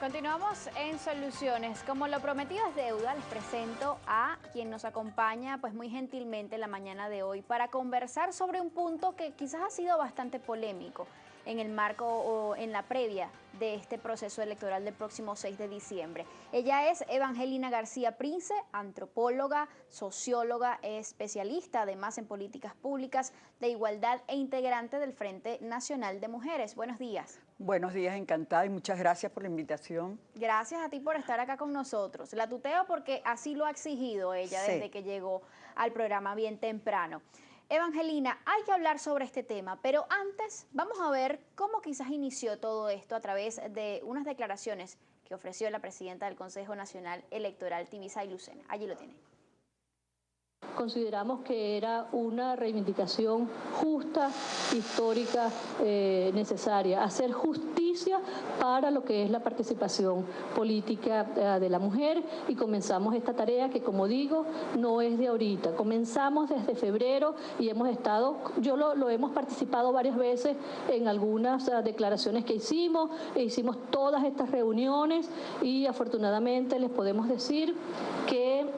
Continuamos en Soluciones. Como lo prometido es deuda, les presento a quien nos acompaña pues muy gentilmente la mañana de hoy para conversar sobre un punto que quizás ha sido bastante polémico en el marco o en la previa de este proceso electoral del próximo 6 de diciembre. Ella es Evangelina García Prince, antropóloga, socióloga, especialista además en políticas públicas de igualdad e integrante del Frente Nacional de Mujeres. Buenos días. Buenos días, encantada y muchas gracias por la invitación. Gracias a ti por estar acá con nosotros. La tuteo porque así lo ha exigido ella desde que llegó al programa bien temprano. Evangelina, hay que hablar sobre este tema, pero antes vamos a ver cómo quizás inició todo esto a través de unas declaraciones que ofreció la presidenta del Consejo Nacional Electoral, Tibisay Lucena. Allí lo tiene. Consideramos que era una reivindicación justa, histórica, necesaria, hacer justicia para lo que es la participación política de la mujer, y comenzamos esta tarea que, como digo, no es de ahorita. Comenzamos desde febrero y hemos estado, lo hemos participado varias veces en algunas declaraciones que hicimos todas estas reuniones y afortunadamente les podemos decir que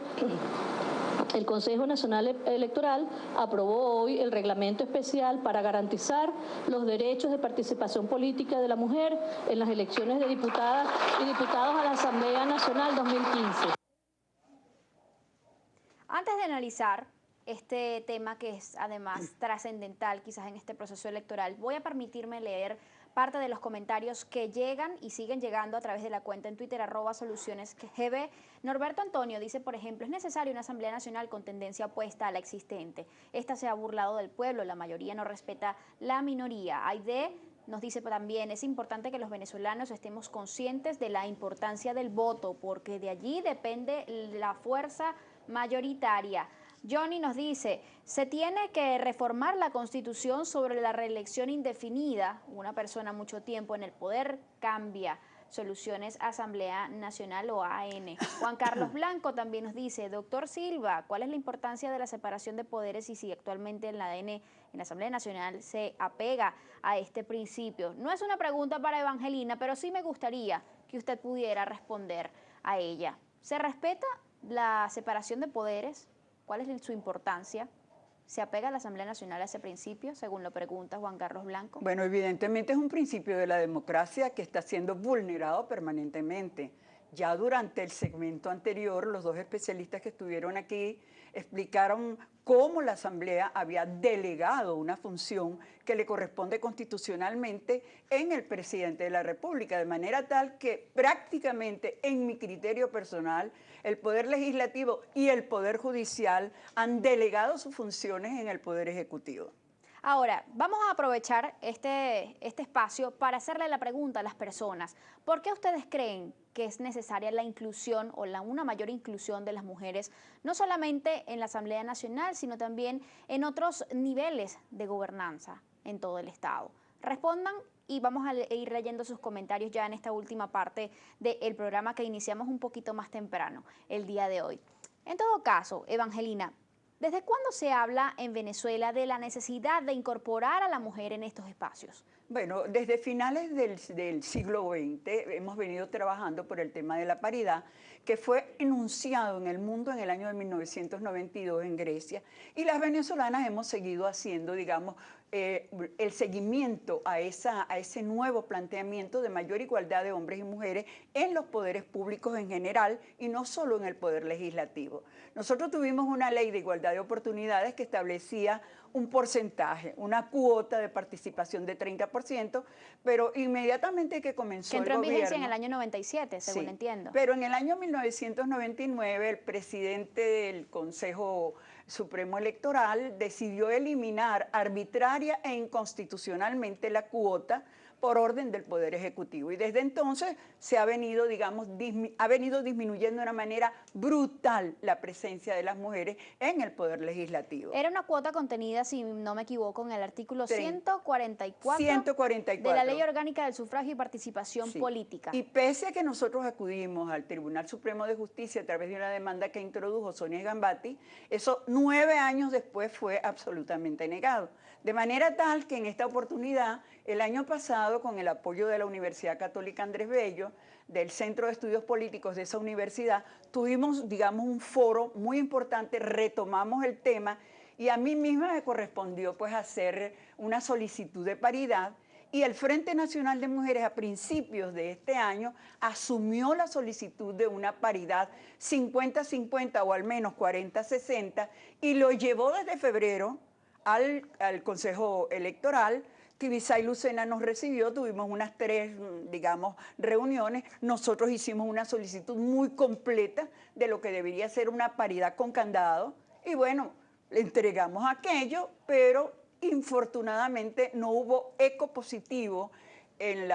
el Consejo Nacional Electoral aprobó hoy el reglamento especial para garantizar los derechos de participación política de la mujer en las elecciones de diputadas y diputados a la Asamblea Nacional 2015. Antes de analizar este tema que es además trascendental quizás en este proceso electoral, voy a permitirme leer parte de los comentarios que llegan y siguen llegando a través de la cuenta en Twitter @solucionesgb. Norberto Antonio dice, por ejemplo, es necesaria una Asamblea Nacional con tendencia opuesta a la existente. Esta se ha burlado del pueblo, la mayoría no respeta la minoría. Aide nos dice también, es importante que los venezolanos estemos conscientes de la importancia del voto, porque de allí depende la fuerza mayoritaria. Johnny nos dice, se tiene que reformar la Constitución sobre la reelección indefinida. Una persona mucho tiempo en el poder cambia. Soluciones Asamblea Nacional o AN. Juan Carlos Blanco también nos dice, doctor Silva, ¿cuál es la importancia de la separación de poderes y si actualmente en la AN, en la Asamblea Nacional, se apega a este principio? No es una pregunta para Evangelina, pero sí me gustaría que usted pudiera responder a ella. ¿Se respeta la separación de poderes? ¿Cuál es su importancia? ¿Se apega la Asamblea Nacional a ese principio, según lo pregunta Juan Carlos Blanco? Bueno, evidentemente es un principio de la democracia que está siendo vulnerado permanentemente. Ya durante el segmento anterior, los dos especialistas que estuvieron aquí explicaron cómo la Asamblea había delegado una función que le corresponde constitucionalmente en el presidente de la República, de manera tal que prácticamente, en mi criterio personal, el Poder Legislativo y el Poder Judicial han delegado sus funciones en el Poder Ejecutivo. Ahora, vamos a aprovechar este espacio para hacerle la pregunta a las personas. ¿Por qué ustedes creen que es necesaria la inclusión o una mayor inclusión de las mujeres, no solamente en la Asamblea Nacional, sino también en otros niveles de gobernanza en todo el Estado? Respondan y vamos a ir leyendo sus comentarios ya en esta última parte del programa que iniciamos un poquito más temprano el día de hoy. En todo caso, Evangelina, ¿desde cuándo se habla en Venezuela de la necesidad de incorporar a la mujer en estos espacios? Bueno, desde finales del siglo XX hemos venido trabajando por el tema de la paridad, que fue enunciado en el mundo en el año de 1992 en Grecia, y las venezolanas hemos seguido haciendo, digamos, el seguimiento a ese nuevo planteamiento de mayor igualdad de hombres y mujeres en los poderes públicos en general y no solo en el poder legislativo. Nosotros tuvimos una ley de igualdad de oportunidades que establecía un porcentaje, una cuota de participación de 30%, pero inmediatamente que comenzó el gobierno... Que entró en vigencia en el año 97, según entiendo. Pero en el año 1999 el presidente del Consejo Supremo Electoral decidió eliminar arbitraria e inconstitucionalmente la cuota por orden del Poder Ejecutivo. Y desde entonces se ha venido, digamos, disminuyendo de una manera brutal la presencia de las mujeres en el Poder Legislativo. Era una cuota contenida, si no me equivoco, en el artículo 144, 144 de la Ley Orgánica del Sufragio y Participación Política. Y pese a que nosotros acudimos al Tribunal Supremo de Justicia a través de una demanda que introdujo Sonia Gambatti, eso 9 años después fue absolutamente negado. De manera tal que en esta oportunidad, el año pasado, Senado, con el apoyo de la Universidad Católica Andrés Bello, del Centro de Estudios Políticos de esa universidad, tuvimos, digamos, un foro muy importante, retomamos el tema y a mí misma me correspondió pues hacer una solicitud de paridad y el Frente Nacional de Mujeres a principios de este año asumió la solicitud de una paridad 50-50 o al menos 40-60 y lo llevó desde febrero al Consejo Electoral. Tibisay Lucena nos recibió, tuvimos unas 3, digamos, reuniones. Nosotros hicimos una solicitud muy completa de lo que debería ser una paridad con candado. Y bueno, le entregamos aquello, pero infortunadamente no hubo eco positivo en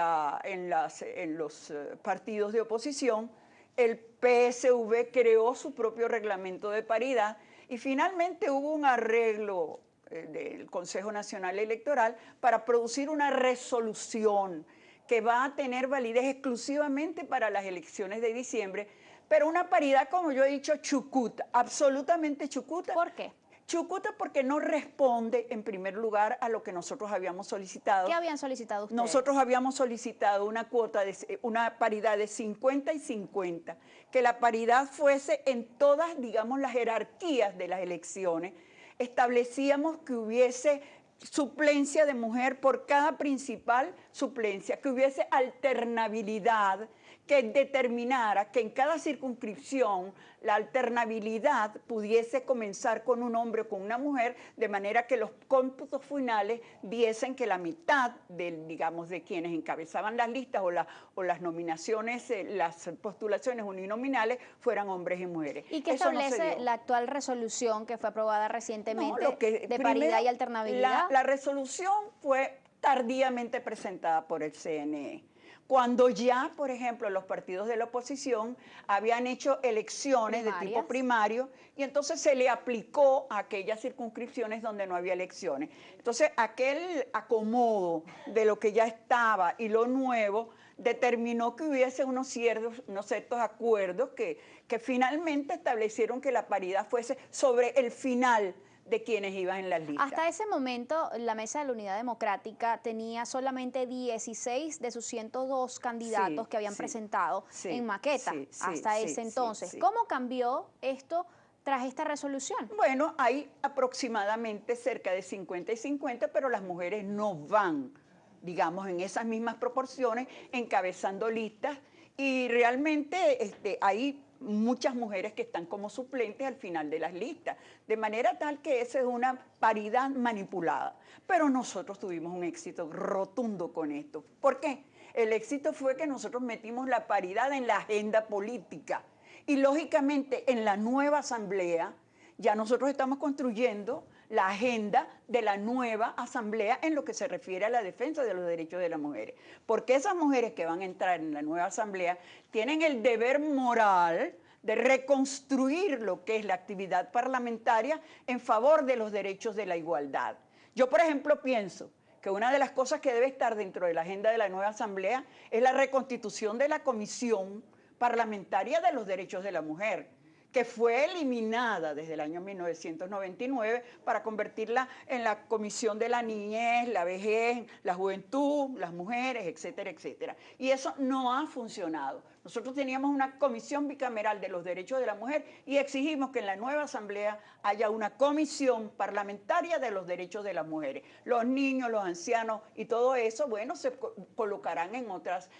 los partidos de oposición. El PSV creó su propio reglamento de paridad y finalmente hubo un arreglo del Consejo Nacional Electoral para producir una resolución que va a tener validez exclusivamente para las elecciones de diciembre, pero una paridad, como yo he dicho, chucuta, absolutamente chucuta. ¿Por qué? Chucuta porque no responde, en primer lugar, a lo que nosotros habíamos solicitado. ¿Qué habían solicitado ustedes? Nosotros habíamos solicitado una paridad de 50 y 50, que la paridad fuese en todas, digamos, las jerarquías de las elecciones. Establecíamos que hubiese suplencia de mujer por cada principal suplencia, que hubiese alternabilidad, que determinara que en cada circunscripción la alternabilidad pudiese comenzar con un hombre o con una mujer, de manera que los cómputos finales diesen que la mitad digamos, de quienes encabezaban las listas o las nominaciones, las postulaciones uninominales, fueran hombres y mujeres. ¿Y qué establece la actual resolución que fue aprobada recientemente de paridad y alternabilidad? La resolución fue tardíamente presentada por el CNE. Cuando ya, por ejemplo, los partidos de la oposición habían hecho elecciones de tipo primario y entonces se le aplicó a aquellas circunscripciones donde no había elecciones. Entonces, aquel acomodo de lo que ya estaba y lo nuevo determinó que hubiese unos ciertos acuerdos que finalmente establecieron que la paridad fuese sobre el final de quienes iban en las listas. Hasta ese momento, la Mesa de la Unidad Democrática tenía solamente 16 de sus 102 candidatos que habían presentado en maqueta hasta ese entonces. ¿Cómo cambió esto tras esta resolución? Bueno, hay aproximadamente cerca de 50 y 50, pero las mujeres no van, digamos, en esas mismas proporciones, encabezando listas, y realmente hay muchas mujeres que están como suplentes al final de las listas, de manera tal que esa es una paridad manipulada. Pero nosotros tuvimos un éxito rotundo con esto. ¿Por qué? El éxito fue que nosotros metimos la paridad en la agenda política y lógicamente en la nueva asamblea ya nosotros estamos construyendo la agenda de la nueva asamblea en lo que se refiere a la defensa de los derechos de las mujeres. Porque esas mujeres que van a entrar en la nueva asamblea tienen el deber moral de reconstruir lo que es la actividad parlamentaria en favor de los derechos de la igualdad. Yo, por ejemplo, pienso que una de las cosas que debe estar dentro de la agenda de la nueva asamblea es la reconstitución de la Comisión Parlamentaria de los Derechos de la Mujer, que fue eliminada desde el año 1999 para convertirla en la Comisión de la Niñez, la Vejez, la Juventud, las Mujeres, etcétera, etcétera. Y eso no ha funcionado. Nosotros teníamos una Comisión Bicameral de los Derechos de la Mujer y exigimos que en la nueva Asamblea haya una Comisión Parlamentaria de los Derechos de las Mujeres. Los niños, los ancianos y todo eso, bueno, se colocarán en otras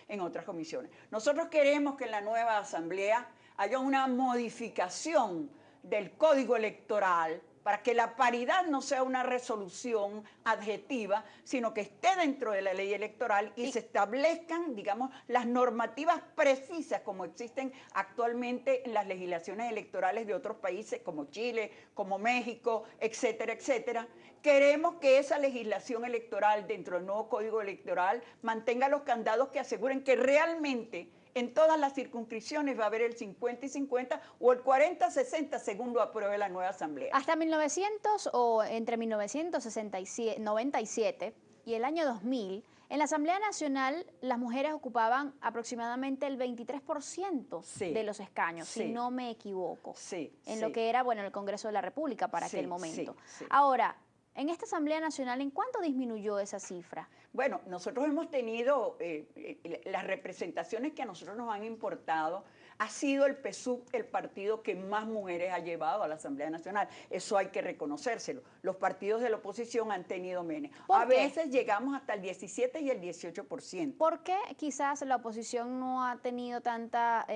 comisiones. Nosotros queremos que en la nueva Asamblea haya una modificación del Código Electoral para que la paridad no sea una resolución adjetiva, sino que esté dentro de la ley electoral y se establezcan, digamos, las normativas precisas como existen actualmente en las legislaciones electorales de otros países como Chile, como México, etcétera, etcétera. Queremos que esa legislación electoral dentro del nuevo Código Electoral mantenga los candados que aseguren que realmente en todas las circunscripciones va a haber el 50 y 50 o el 40-60 según lo apruebe la nueva asamblea. Hasta 1900 o entre 1997 y el año 2000, en la Asamblea Nacional las mujeres ocupaban aproximadamente el 23% de los escaños, si no me equivoco, en lo que era, bueno, el Congreso de la República para aquel momento. Ahora, En esta Asamblea Nacional, ¿en cuánto disminuyó esa cifra? Bueno, nosotros hemos tenido las representaciones que a nosotros nos han importado. Ha sido el PSUV el partido que más mujeres ha llevado a la Asamblea Nacional. Eso hay que reconocérselo. Los partidos de la oposición han tenido menos. A veces llegamos hasta el 17 y el 18%. ¿Por qué quizás la oposición no ha tenido tanta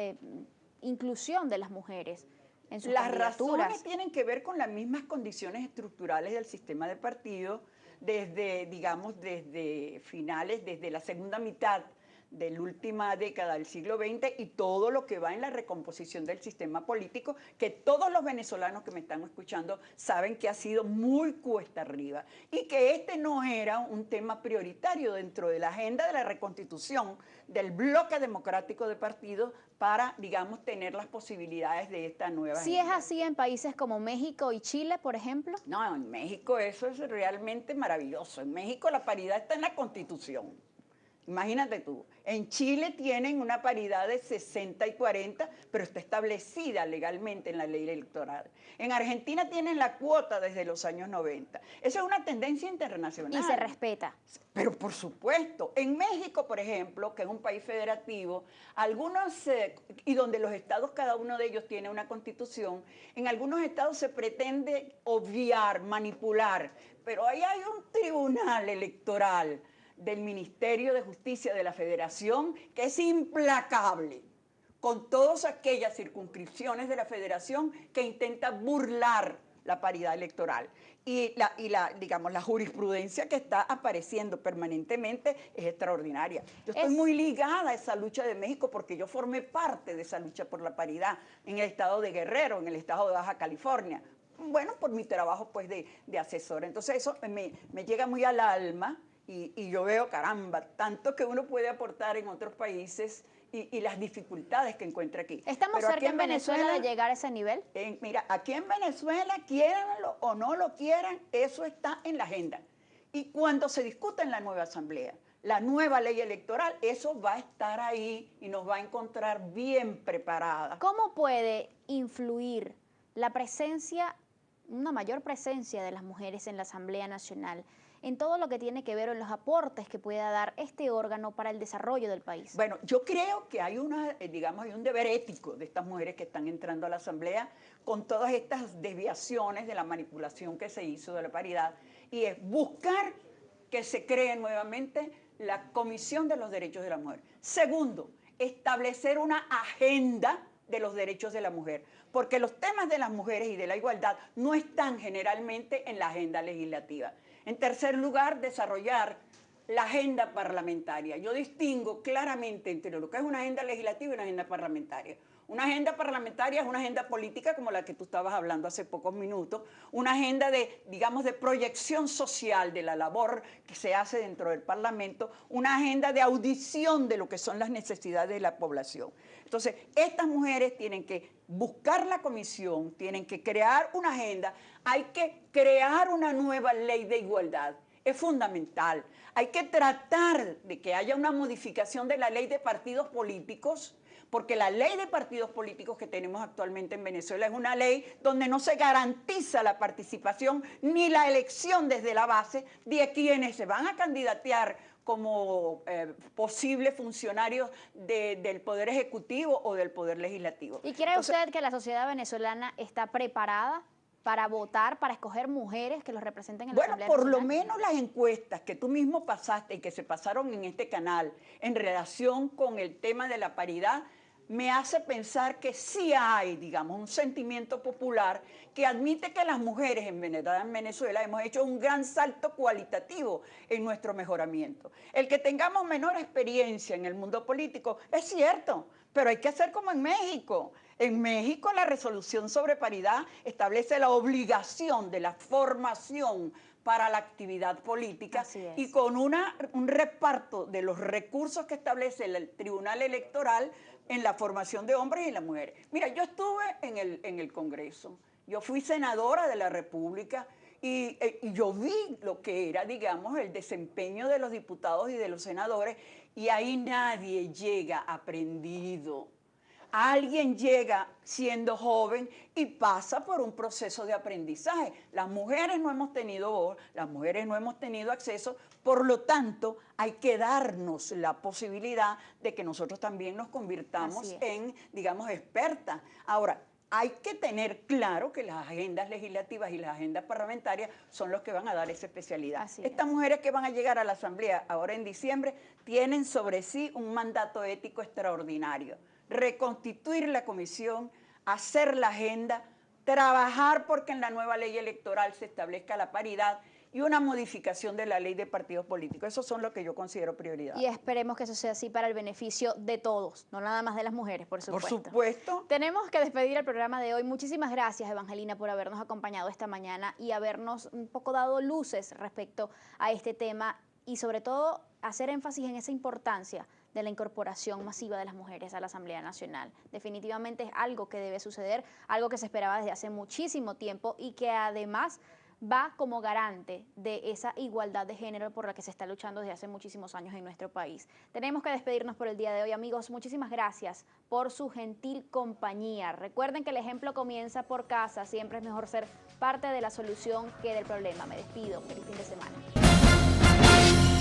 inclusión de las mujeres en sus candidaturas? Las razones tienen que ver con las mismas condiciones estructurales del sistema de partidos desde, digamos, desde finales, desde la segunda mitad de la última década del siglo XX y todo lo que va en la recomposición del sistema político, que todos los venezolanos que me están escuchando saben que ha sido muy cuesta arriba y que este no era un tema prioritario dentro de la agenda de la reconstitución del bloque democrático de partidos para, digamos, tener las posibilidades de esta nueva agenda. ¿Sí es así en países como México y Chile, por ejemplo? No, en México eso es realmente maravilloso. En México la paridad está en la Constitución. Imagínate tú, en Chile tienen una paridad de 60 y 40, pero está establecida legalmente en la ley electoral. En Argentina tienen la cuota desde los años 90. Esa es una tendencia internacional. Y se respeta. Pero por supuesto, en México, por ejemplo, que es un país federativo, algunos, y donde los estados, cada uno de ellos tiene una constitución, en algunos estados se pretende obviar, manipular, pero ahí hay un tribunal electoral del Ministerio de Justicia de la Federación que es implacable con todas aquellas circunscripciones de la Federación que intenta burlar la paridad electoral. Y digamos, la jurisprudencia que está apareciendo permanentemente es extraordinaria. Yo estoy muy ligada a esa lucha de México porque yo formé parte de esa lucha por la paridad en el estado de Guerrero, en el estado de Baja California. Bueno, por mi trabajo pues de asesora. Entonces eso me llega muy al alma. Y yo veo, caramba, tanto que uno puede aportar en otros países y las dificultades que encuentra aquí. ¿Estamos cerca en Venezuela de llegar a ese nivel? Mira, aquí en Venezuela, quieranlo o no lo quieran, eso está en la agenda. Y cuando se discuta en la nueva asamblea, la nueva ley electoral, eso va a estar ahí y nos va a encontrar bien preparada. ¿Cómo puede influir la presencia, una mayor presencia de las mujeres en la Asamblea Nacional, en todo lo que tiene que ver en los aportes que pueda dar este órgano para el desarrollo del país? Bueno, yo creo que hay hay un deber ético de estas mujeres que están entrando a la Asamblea con todas estas desviaciones de la manipulación que se hizo de la paridad, y es buscar que se cree nuevamente la Comisión de los Derechos de la Mujer. Segundo, establecer una agenda de los derechos de la mujer, porque los temas de las mujeres y de la igualdad no están generalmente en la agenda legislativa. En tercer lugar, desarrollar la agenda parlamentaria. Yo distingo claramente entre lo que es una agenda legislativa y una agenda parlamentaria. Una agenda parlamentaria es una agenda política como la que tú estabas hablando hace pocos minutos, una agenda de, digamos, de proyección social de la labor que se hace dentro del Parlamento, una agenda de audición de lo que son las necesidades de la población. Entonces, estas mujeres tienen que buscar la comisión, tienen que crear una agenda, hay que crear una nueva ley de igualdad. Es fundamental. Hay que tratar de que haya una modificación de la ley de partidos políticos, porque la ley de partidos políticos que tenemos actualmente en Venezuela es una ley donde no se garantiza la participación ni la elección desde la base de quienes se van a candidatear como posibles funcionarios del Poder Ejecutivo o del Poder Legislativo. ¿Y cree usted que la sociedad venezolana está preparada para votar, para escoger mujeres que los representen en la Asamblea Nacional? Bueno, por lo menos las encuestas que tú mismo pasaste y que se pasaron en este canal en relación con el tema de la paridad, me hace pensar que sí hay, digamos, un sentimiento popular que admite que las mujeres en Venezuela hemos hecho un gran salto cualitativo en nuestro mejoramiento. El que tengamos menor experiencia en el mundo político es cierto, pero hay que hacer como en México. En México la resolución sobre paridad establece la obligación de la formación para la actividad política y con un reparto de los recursos que establece el Tribunal Electoral en la formación de hombres y las mujeres. Mira, yo estuve en el Congreso, yo fui senadora de la República y yo vi lo que era, digamos, el desempeño de los diputados y de los senadores, y ahí nadie llega aprendido. Alguien llega siendo joven y pasa por un proceso de aprendizaje. Las mujeres no hemos tenido voz, las mujeres no hemos tenido acceso, por lo tanto hay que darnos la posibilidad de que nosotros también nos convirtamos en, digamos, expertas. Ahora, hay que tener claro que las agendas legislativas y las agendas parlamentarias son los que van a dar esa especialidad. Estas mujeres que van a llegar a la Asamblea ahora en diciembre tienen sobre sí un mandato ético extraordinario. Reconstituir la comisión, hacer la agenda, trabajar porque en la nueva ley electoral se establezca la paridad y una modificación de la ley de partidos políticos. Esos son los que yo considero prioridad. Y esperemos que eso sea así para el beneficio de todos, no nada más de las mujeres, por supuesto. Por supuesto. Tenemos que despedir el programa de hoy. Muchísimas gracias, Evangelina, por habernos acompañado esta mañana y habernos un poco dado luces respecto a este tema y sobre todo hacer énfasis en esa importancia de la incorporación masiva de las mujeres a la Asamblea Nacional. Definitivamente es algo que debe suceder, algo que se esperaba desde hace muchísimo tiempo y que además va como garante de esa igualdad de género por la que se está luchando desde hace muchísimos años en nuestro país. Tenemos que despedirnos por el día de hoy, amigos. Muchísimas gracias por su gentil compañía. Recuerden que el ejemplo comienza por casa. Siempre es mejor ser parte de la solución que del problema. Me despido. Feliz fin de semana.